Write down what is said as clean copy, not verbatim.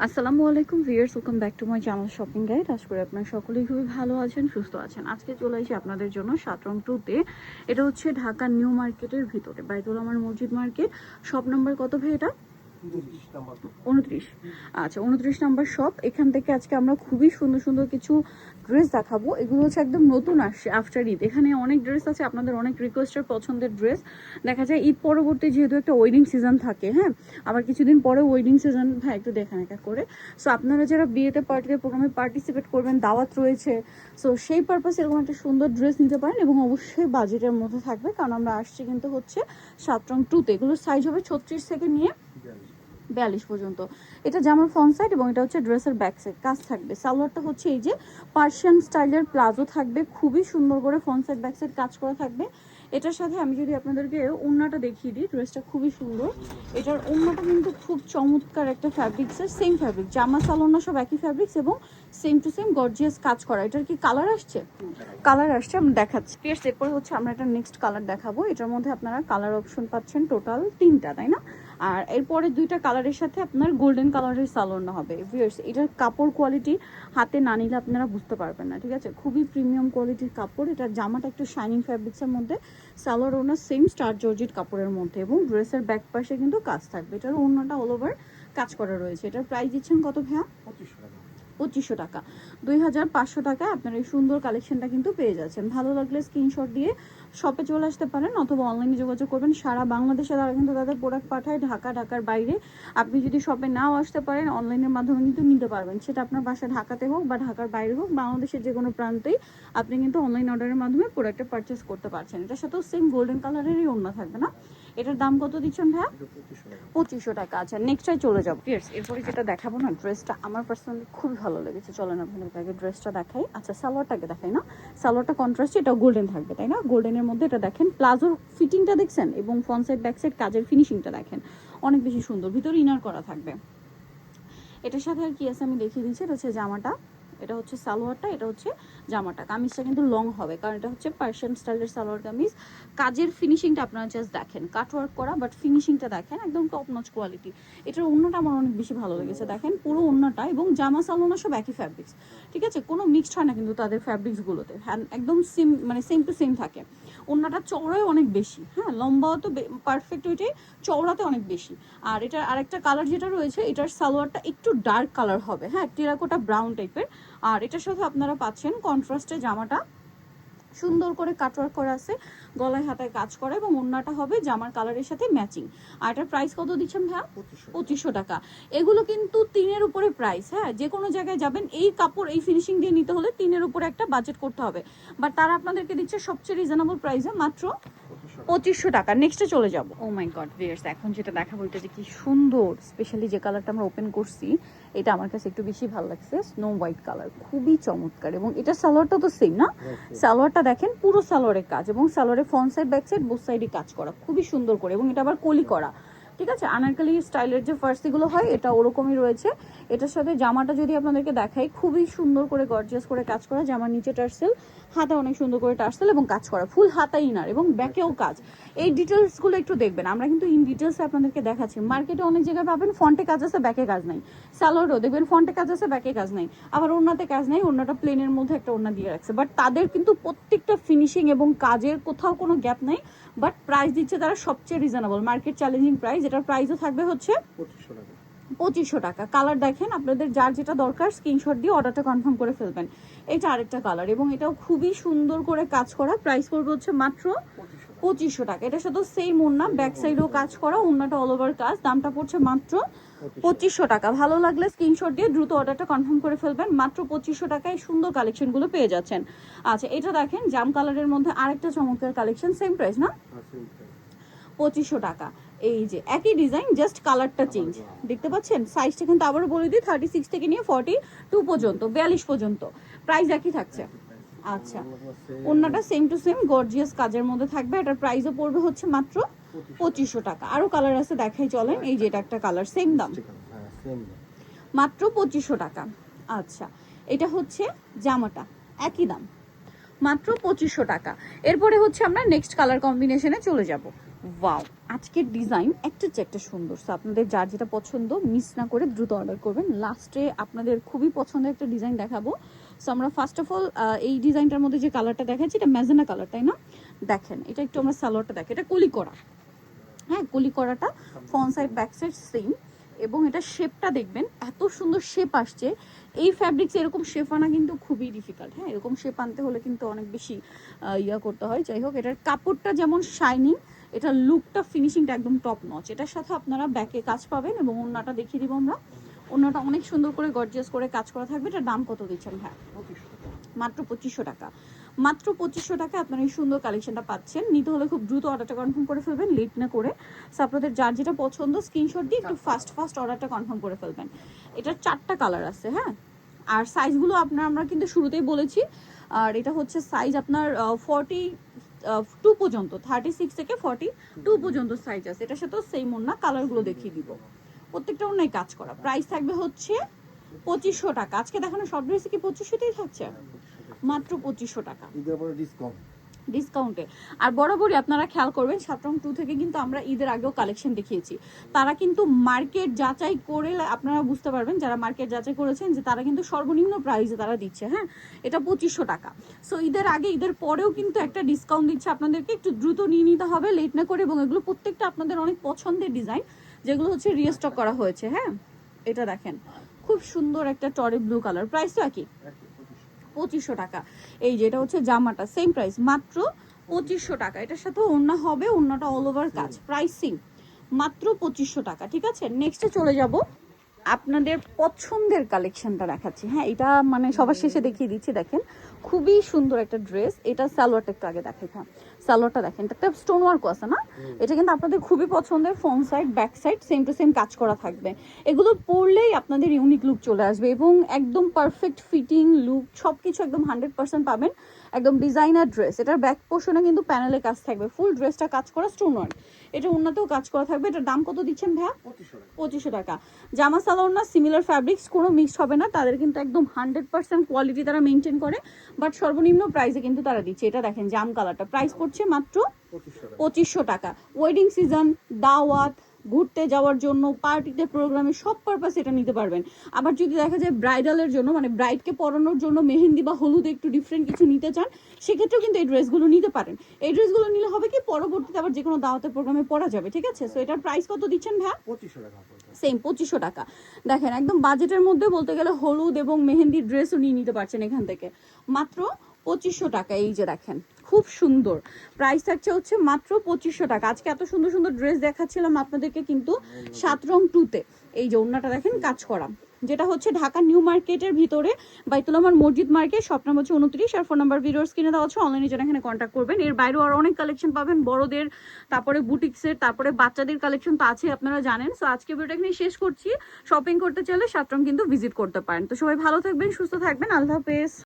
আসসালামু আলাইকুম viewers, welcome back to my channel shopping guide. আশা করি আপনারা সকলেই খুবই ভালো আছেন, সুস্থ আছেন। আজকে চলে এসেছি আপনাদের জন্য 7 রং 2-তে। এটা হচ্ছে ঢাকা নিউ মার্কেটের ভিতরে বাইতুল আমার মসজিদ মার্কেট। শপ নাম্বার কত ভাই এটা? 29। আচ্ছা, 29 নাম্বার শপ। এখান থেকে আজকে আমরা খুবই সুন্দর সুন্দর কিছু ড্রেস দেখাবো। এগুলো হচ্ছে একদম নতুন আসছে আফটার ঈদ। এখানে অনেক ড্রেস আছে, আপনাদের অনেক রিকোয়েস্টের পছন্দের ড্রেস। দেখা যায় ঈদ পরবর্তী যেহেতু একটা ওয়েডিং সিজন থাকে, হ্যাঁ, আবার কিছুদিন পরে ওয়েডিং সিজন, হ্যাঁ, একটু দেখা দেখা করে। সো আপনারা যারা বিয়েতে পার্টিতে প্রোগ্রামে পার্টিসিপেট করবেন, দাওয়াত রয়েছে, সো সেই পারপাসে এরকম একটা সুন্দর ড্রেস নিতে পারেন এবং অবশ্যই বাজেটের মধ্যে থাকবে, কারণ আমরা আসছি কিন্তু হচ্ছে 7 রং 2-তে। এগুলোর সাইজ হবে 36 থেকে নিয়ে 42 পর্যন্ত। এটা জামার ফ্রন্ট সাইড এবং এটা হচ্ছে ড্রেসের ব্যাক সাইড। কাজ থাকবে। সালোয়ারটা হচ্ছে এই যে পার্সিয়ান স্টাইলের প্লাজো থাকবে, খুবই সুন্দর করে ফ্রন্ট সাইড ব্যাক সাইড কাজ করা থাকবে। এটার সাথে আমি যদি আপনাদেরকে ওড়নাটা দেখিয়ে দিই, ড্রেসটা খুবই সুন্দর। এটার ওড়নাটা কিন্তু খুব চমৎকার একটা ফ্যাব্রিক্সের, সেম ফ্যাব্রিক, জামা সালোয়ার সব একই ফ্যাব্রিক্স এবং সেম টু সেম গর্জিয়াস কাজ করা। এটার কি কালার আসছে? কালার আসছে, আমি দেখাচ্ছি। এরপরে হচ্ছে আমরা এটা নেক্সট কালার দেখাবো। এটার মধ্যে আপনারা কালার অপশন পাচ্ছেন টোটাল 3টা, তাই না? আর এরপরে 2টা কালারের সাথে আপনার গোল্ডেন কালারের সালোয়ার হবে। ভিউয়ার্স, এটার কাপড় কোয়ালিটি হাতে না নিলে আপনারা বুঝতে পারবেন না, ঠিক আছে? খুবই প্রিমিয়াম কোয়ালিটির কাপড়। এটার জামাটা একটু শাইনিং ফ্যাব্রিক্সের মধ্যে, সালোয়ার ওনার সেম স্টার জর্জেট কাপড়ের মধ্যে এবং ড্রেসের ব্যাক পাশে কিন্তু কাজ থাকবে। এটার ওড়নাটা অল ওভার কাজ করা রয়েছে। এটার প্রাইস দিচ্ছেন কত ভাইয়া? 2500 টাকা। 2500 টাকায় আপনার এই সুন্দর কালেকশনটা কিন্তু পেয়ে যাচ্ছেন। ভালো লাগলে স্ক্রিনশট দিয়ে শপে চলে আসতে পারেন অথবা অনলাইনে যোগাযোগ করবেন। সারা বাংলাদেশে তারা কিন্তু তাদের প্রোডাক্ট পাঠায়, ঢাকার বাইরে। আপনি যদি শপে নাও আসতে পারেন, অনলাইনের মাধ্যমে কিন্তু নিতে পারবেন। সেটা আপনার বাসা ঢাকাতে হোক বা ঢাকার বাইরে হোক, বাংলাদেশের যে কোনো প্রান্তেই আপনি কিন্তু অনলাইন অর্ডারের মাধ্যমে প্রোডাক্টটা পারচেস করতে পারছেন। এটার সাথেও সেম গোল্ডেন কালারেরই ওড়না থাকবে না? এটার দাম কত দিচ্ছেন ভাইয়া? 2500 টাকা। আচ্ছা, নেক্সটটাই চলে যাবো। এরপরে যেটা দেখাবো না, ড্রেসটা আমার পার্সোনালি খুবই ভালো লেগেছে। চলেন আপনাদেরকে আগে ড্রেসটা দেখাই। আচ্ছা, সালোয়ারটাকে দেখাই না? সালোয়ারটা কন্ট্রাস্ট, এটা গোল্ডেন থাকবে, তাই না? গোল্ডেনের মধ্যে এটা দেখেন, প্লাজোর ফিটিংটা দেখছেন এবং ফ্রন্ট সাইড ব্যাক সাইড কাজের ফিনিশিংটা দেখেন, অনেক বেশি সুন্দর। ভিতরে ইনার করা থাকবে। এটার সাথে আর কি আছে আমি দেখিয়ে দিচ্ছি। এটা হচ্ছে জামাটা, এটা হচ্ছে সালোয়ারটা, এটা হচ্ছে জামাটা। কামিজটা কিন্তু লং হবে, কারণ এটা হচ্ছে পার্সিয়ান স্টাইলের সালোয়ার কামিজ। কাজের ফিনিশিংটা আপনারা জাস্ট দেখেন, কাটওয়ার্ক করা, বাট ফিনিশিংটা দেখেন একদম টপ নচ কোয়ালিটি। এটার ওড়নাটা আমার অনেক বেশি ভালো লেগেছে। দেখেন পুরো ওড়নাটা এবং জামা সালোয়ার সব একই ফ্যাব্রিক্স, ঠিক আছে? কোনো মিক্সড হয় না কিন্তু তাদের ফ্যাব্রিক্সগুলোতে, হ্যাঁ, একদম সেম, মানে সেম টু সেম থাকে। ওড়নাটা চওড়ায় অনেক বেশি, হ্যাঁ, লম্বাও তো পারফেক্ট, ওইটাই চওড়াতে অনেক বেশি। আর এটার আরেকটা কালার যেটা রয়েছে, এটার সালোয়ারটা একটু ডার্ক কালার হবে, হ্যাঁ, টেরাকোটা ব্রাউন টাইপের। আর এটার সাথে আপনারা পাচ্ছেন কন্ট্রাস্টে জামাটা সুন্দর করে কাটওয়ার্ক করা আছে, গলায় হাতায় কাজ করা এবং ওড়নাটা হবে জামার কালারের সাথে ম্যাচিং। আর এটার প্রাইস কত দিচ্ছেন ভাইয়া? 2500 টাকা। এগুলো কিন্তু 3-এর উপরে প্রাইস, হ্যাঁ, যে কোনো জায়গায় যাবেন এই কাপড় এই ফিনিশিং দিয়ে নিতে হলে 3-এর উপরে একটা বাজেট করতে হবে, বাট তারা আপনাদেরকে দিচ্ছে সবচেয়ে রিজনেবল প্রাইসে মাত্র 2500 টাকা। নেক্সটে চলে যাবো। ও মাই গড ভিউয়ার্স, এখন যেটা দেখাবো এটা যে কি সুন্দর, স্পেশালি যে কালারটা আমরা ওপেন করছি, এটা আমার কাছে একটু বেশি ভালো লাগছে। স্নো হোয়াইট কালার, খুবই চমৎকার। এবং এটা সালোয়ারটা তো সেম না? সালোয়ারটা দেখেন, পুরো সালোয়ারের কাজ এবং সালোয়ারের front side back side both সাইডে কাজ করা, খুবই সুন্দর করে। এবং এটা আবার কলি করা, ঠিক আছে? আনারকলি স্টাইলের যে ফার্সিগুলো হয় এটা ওরকমই রয়েছে। এটার সাথে জামাটা যদি আপনাদেরকে দেখাই, খুবই সুন্দর করে গর্জিয়াস করে কাজ করা। জামার নিচে টার্সেল, হাতা অনেক সুন্দর করে টার্সেল এবং কাজ করা, ফুল হাতা ইনার এবং ব্যাকেও কাজ। এই ডিটেলসগুলো একটু দেখবেন, আমরা কিন্তু ইন ডিটেলসে আপনাদেরকে দেখাচ্ছি। মার্কেটে অনেক জায়গায় পাবেন ফ্রন্টে কাজ আছে ব্যাকে কাজ নাই, সালোয়ারও দেখবেন ফ্রন্টে কাজ আছে ব্যাকে কাজ নাই, আবার ওড়নাতে কাজ নাই, ওড়নাটা প্লেনের মধ্যে একটা ওড়না দিয়ে রাখছে। বাট তাদের কিন্তু প্রত্যেকটা ফিনিশিং এবং কাজের কোথাও কোনো গ্যাপ নাই, বাট প্রাইস দিচ্ছে তারা সবচেয়ে রিজনেবল, মার্কেট চ্যালেঞ্জিং প্রাইস। এটার প্রাইসও থাকবে হচ্ছে 2500 টাকা। কালার দেখেন, আপনাদের যার যেটা দরকার স্ক্রিনশট দিয়ে অর্ডারটা কনফার্ম করে ফেলবেন। এটা আরেকটা কালার এবং এটাও খুবই সুন্দর করে কাজ করা। প্রাইস পড়বে হচ্ছে মাত্র 2500 টাকা। এটার সাথে সেম ওড়না, ব্যাক সাইডেও কাজ করা, ওড়নাটা অল ওভার কাজ। দামটা পড়ছে মাত্র 2500 টাকা। ভালো লাগলে স্ক্রিনশট দিয়ে দ্রুত অর্ডারটা কনফার্ম করে ফেলবেন। মাত্র 2500 টাকায় সুন্দর কালেকশনগুলো পেয়ে যাচ্ছেন। আচ্ছা, এটা দেখেন জাম কালারের মধ্যে আরেকটা চমৎকার কালেকশন, সেম প্রাইস না? 2500 টাকা। এই যে একই ডিজাইন, জাস্ট কালারটা চেঞ্জ, দেখতে পাচ্ছেন? সাইজটা কিন্তু আবারও বলে দিই, 36 থেকে নিয়ে 42 পর্যন্ত, 42 পর্যন্ত প্রাইস একই থাকছে। আচ্ছা, ওড়নাটা সেম টু সেম গর্জিয়াস কাজের মধ্যে থাকবে। এটার প্রাইসও পড়বে হচ্ছে মাত্র 2500 টাকা। আরো কালার আছে, দেখাই চলেন। এই যে এটা একটা কালার, সেম দাম, মাত্র 2500 টাকা। আচ্ছা, এটা হচ্ছে জামাটা, একই দাম, মাত্র 2500 টাকা। এরপরে হচ্ছে আমরা নেক্সট কালার কম্বিনেশনে চলে যাব। ওয়াও, আজকের ডিজাইন একটা চেয়ে একটা সুন্দর। সো আপনাদের যার যেটা পছন্দ মিস না করে দ্রুত অর্ডার করবেন। লাস্টে আপনাদের খুবই পছন্দের একটা ডিজাইন দেখাবো। সো আমরা ফার্স্ট অফ অল এই ডিজাইনটার মধ্যে যে কালারটা দেখাচ্ছি এটা ম্যাজেন্টা কালার, তাই না? দেখেন এটা একটু আমরা সালোয়ারটা দেখি, এটা কলি করা, হ্যাঁ কলি করাটা front side back side same. এবং এটা শেপটা দেখবেন এত সুন্দর শেপ আসছে। এই ফ্যাব্রিক্স এরকম শেপ আনা কিন্তু খুবই ডিফিকাল্ট, হ্যাঁ এরকম শেপ আনতে হলে কিন্তু অনেক বেশি ইয়া করতে হয়। যাই হোক, এটার কাপড়টা যেমন শাইনিং, এটার লুকটা ফিনিশিংটা একদম টপ নচ। এটার সাথে আপনারা ব্যাকে কাজ পাবেন এবং ওড়নাটা দেখিয়ে দিব আমরা। ওড়নাটা অনেক সুন্দর করে গর্জিয়াস করে কাজ করা থাকবে। এটার দাম কত দিচ্ছেন? হ্যাঁ মাত্র 2500 টাকা। মাত্র 2500 টাকা আপনারা এই সুন্দর কালেকশনটা পাচ্ছেন। নিতে হলে খুব দ্রুত অর্ডারটা কনফার্ম করে ফেলবেন, লেট না করে। সো আপনাদের যার যেটা পছন্দ স্ক্রিনশট দিয়ে একটু ফাস্ট অর্ডারটা কনফার্ম করে ফেলবেন। এটার 4টা কালার আছে, হ্যাঁ আর সাইজগুলো আমরা কিন্তু শুরুতেই বলেছি। আর এটা হচ্ছে সাইজ আপনার 42 পর্যন্ত, 36 থেকে 42 পর্যন্ত সাইজ আছে। এটার সাথেও সেম ওড়না, কালারগুলো দেখিয়ে দিব। প্রত্যেকটা ওড়নায় কাজ করা। প্রাইস থাকবে হচ্ছে 2500 টাকা। আজকে দেখানো সব ড্রেসে কি 2500তেই থাকছে? মাত্র 2500 টাকা ডিসকাউন্টে। আর বরাবরই আপনারা খেয়াল করবেন 7/2 থেকে কিন্তু আমরা ঈদের আগেও কালেকশন দেখিয়েছি। তারা কিন্তু মার্কেট যাচাই করে, আপনারা বুঝতে পারবেন যারা মার্কেট যাচাই করেছেন যে তারা কিন্তু সর্বনিম্ন প্রাইসে তারা দিচ্ছে। হ্যাঁ এটা 2500 টাকা। সো ঈদের আগে ঈদের পরেও কিন্তু একটা ডিসকাউন্ট দিচ্ছে আপনাদেরকে, একটু দ্রুত নিয়ে নিতে হবে লেট না করে। এবং এগুলো প্রত্যেকটা আপনাদের অনেক পছন্দের ডিজাইন যেগুলো হচ্ছে রিস্টক করা হয়েছে। হ্যাঁ এটা দেখেন খুব সুন্দর একটা টরে ব্লু কালার, প্রাইস তো একই 2500 টাকা। এই যে এটা হচ্ছে জামাটা সেম প্রাইস মাত্র 2500 টাকা। এটার সাথে ওড়না হবে, ওড়নাটা অল ওভার কাজ, প্রাইস সেম মাত্র 2500 টাকা। ঠিক আছে, নেক্সটে চলে যাব। আপনাদের পছন্দের কালেকশনটা দেখাচ্ছি। হ্যাঁ এটা মানে সবার শেষে দেখিয়ে দিচ্ছি। দেখেন খুবই সুন্দর একটা ড্রেস। এটা সালোয়ারটা একটু আগে দেখাই। হ্যাঁ সালোয়ারটা দেখেন, এটা স্টোন ওয়ার্ক আছে না? এটা কিন্তু আপনাদের খুবই পছন্দের। Front side back side same to same কাজ করা থাকবে। এগুলো পরলেই আপনাদের ইউনিক লুক চলে আসবে এবং একদম পারফেক্ট ফিটিং লুক সবকিছু একদম 100% পাবেন। একদম ডিজাইনার ড্রেস। এটার ব্যাক পোর্শনে কিন্তু প্যানেলে কাজ থাকবে, ফুল ড্রেসটা কাজ করা স্টোন ওয়ার্ক। এটা উন্নতেও কাজ করা থাকবে। এটার দাম কত দিচ্ছেন ভাইয়া? 2500 টাকা। জামা সালোয়ার না, সিমিলার ফ্যাব্রিক্স, কোনো মিক্সড হবে না। তাদের কিন্তু একদম 100% কোয়ালিটি তারা মেনটেন করে, বাট সর্বনিম্ন প্রাইসে কিন্তু তারা দিচ্ছে। এটা দেখেন জাম কালারটা, প্রাইস পড়ছে মাত্র 2500 টাকা। ওয়েডিং সিজন, দাওয়াত, ঘুরতে যাওয়ার জন্য, পার্টিতে, প্রোগ্রামে সব পারপাস এটা নিতে পারবেন। আবার যদি দেখা যায় ব্রাইডালের জন্য মানে ব্রাইডকে পরানোর জন্য মেহেন্দি বা হলুদে একটু ডিফারেন্ট কিছু নিতে চান, সেক্ষেত্রেও কিন্তু এই ড্রেসগুলো নিতে পারেন। এই ড্রেসগুলো নিলে হবে কি পরবর্তীতে আবার যে কোনো দাওয়াতের প্রোগ্রামে পরা যাবে। ঠিক আছে, সো এটার প্রাইস কত দিচ্ছেন ভাই? 2500 টাকা। সেম 2500 টাকা। দেখেন একদম বাজেটের মধ্যে বলতে গেলে হলুদ এবং মেহেন্দির ড্রেসও নিয়ে নিতে পারছেন এখান থেকে মাত্র 2500 টাকা। এই যে দেখেন খুব সুন্দর, প্রাইস থাকছে হচ্ছে মাত্র 2500 টাকা। আজকে এত সুন্দর সুন্দর ড্রেস দেখাচ্ছিলাম আপনাদেরকে কিন্তু 7/2-তে। এই যে ওড়নাটা দেখেন কাজ করা, যেটা হচ্ছে ঢাকা নিউ মার্কেটের ভিতরে বাইতুল আমার মসজিদ মার্কেট, শপ নাম্বার হচ্ছে 29 আর ফোন নাম্বার ভিডিওর স্ক্রিনে দেওয়া হচ্ছে। অনলাইনে যেন এখানে কন্ট্যাক্ট করবেন। এর বাইরেও আরো অনেক কালেকশন পাবেন, বড়দের, তারপরে বুটিক্সের, তারপরে বাচ্চাদের কালেকশন তো আছে আপনারা জানেন। সো আজকে ভিডিওটা এখানে শেষ করছি। শপিং করতে চাইলে 7 কিন্তু ভিজিট করতে পারেন। তো সবাই ভালো থাকবেন, সুস্থ থাকবেন, আল্লাহ হাফেজ।